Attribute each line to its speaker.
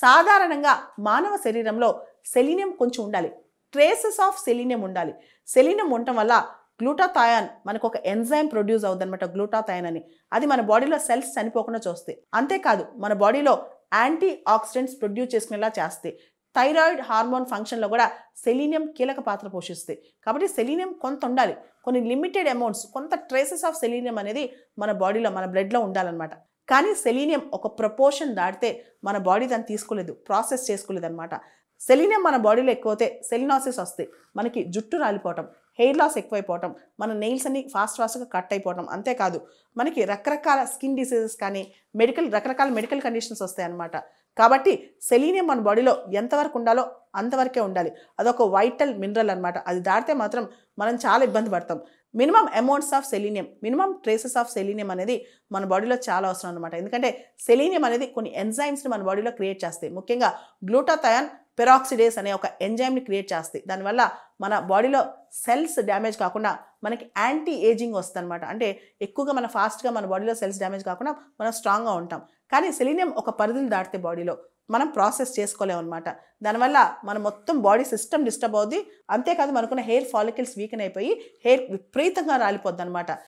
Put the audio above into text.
Speaker 1: సాధారణంగా మానవ శరీరంలో సెలీనియం కొంచెం ఉండాలి. ట్రేసెస్ ఆఫ్ సెలీనియం ఉండాలి. సెలీనియం ఉండటం వల్ల గ్లూటాథయాన్ మనకు ఒక ఎంజైమ్ ప్రొడ్యూస్ అవుతుందన్నమాట, గ్లూటాథయాన్ అని. అది మన బాడీలో సెల్స్ చనిపోకుండా చూస్తాయి. అంతేకాదు మన బాడీలో యాంటీ ఆక్సిడెంట్స్ ప్రొడ్యూస్ చేసుకునేలా చేస్తాయి. థైరాయిడ్ హార్మోన్ ఫంక్షన్లో కూడా సెలీనియం కీలక పాత్ర పోషిస్తాయి. కాబట్టి సెలీనియం కొంత ఉండాలి. కొన్ని లిమిటెడ్ అమౌంట్స్, కొంత ట్రేసెస్ ఆఫ్ సెలీనియం అనేది మన బాడీలో, మన బ్లడ్లో ఉండాలన్నమాట. కానీ సెలీనియం ఒక ప్రపోర్షన్ దాటితే మన బాడీ దాన్ని తీసుకోలేదు, ప్రాసెస్ చేసుకోలేదు అనమాట. సెలీనియం మన బాడీలో ఎక్కువైతే సెలినాసిస్ వస్తాయి, మనకి జుట్టు రాలిపోవటం, హెయిర్ లాస్ ఎక్కువైపోవటం, మన నెయిల్స్ అన్ని ఫాస్ట్గా కట్ అయిపోవటం. అంతేకాదు మనకి రకరకాల స్కిన్ డిసీజెస్ కానీ రకరకాల మెడికల్ కండిషన్స్ వస్తాయి అన్నమాట. కాబట్టి సెలీనియం మన బాడీలో ఎంతవరకు ఉండాలో అంతవరకే ఉండాలి. అదొక వైటల్ మినరల్ అనమాట. అది దాటితే మాత్రం మనం చాలా ఇబ్బంది పడతాం. Minimum amounts of selenium, minimum traces of selenium అనేది మన బాడీలో చాలా అవసరం అనమాట. ఎందుకంటే సెలీనియం అనేది కొన్ని ఎంజైమ్స్ని మన బాడీలో క్రియేట్ చేస్తాయి. ముఖ్యంగా గ్లూటాథయాన్ పెరాక్సిడేస్ అనే ఒక ఎంజైమ్ని క్రియేట్ చేస్తాయి. దానివల్ల మన బాడీలో సెల్స్ డ్యామేజ్ కాకుండా మనకి యాంటీ ఏజింగ్ వస్తుంది అనమాట. అంటే ఎక్కువగా మన ఫాస్ట్గా మన బాడీలో సెల్స్ డ్యామేజ్ కాకుండా మనం స్ట్రాంగ్గా ఉంటాం. కానీ సెలీనియం ఒక పరిధిని దాటితే బాడీలో మనం ప్రాసెస్ చేసుకోలేమన్నమాట. దానివల్ల మన మొత్తం బాడీ సిస్టమ్ డిస్టర్బ్ అవుద్ది. అంతేకాదు మనకున్న హెయిర్ ఫాలికల్స్ వీకెన్ అయిపోయి హెయిర్ విపరీతంగా రాలిపోద్ది అనమాట.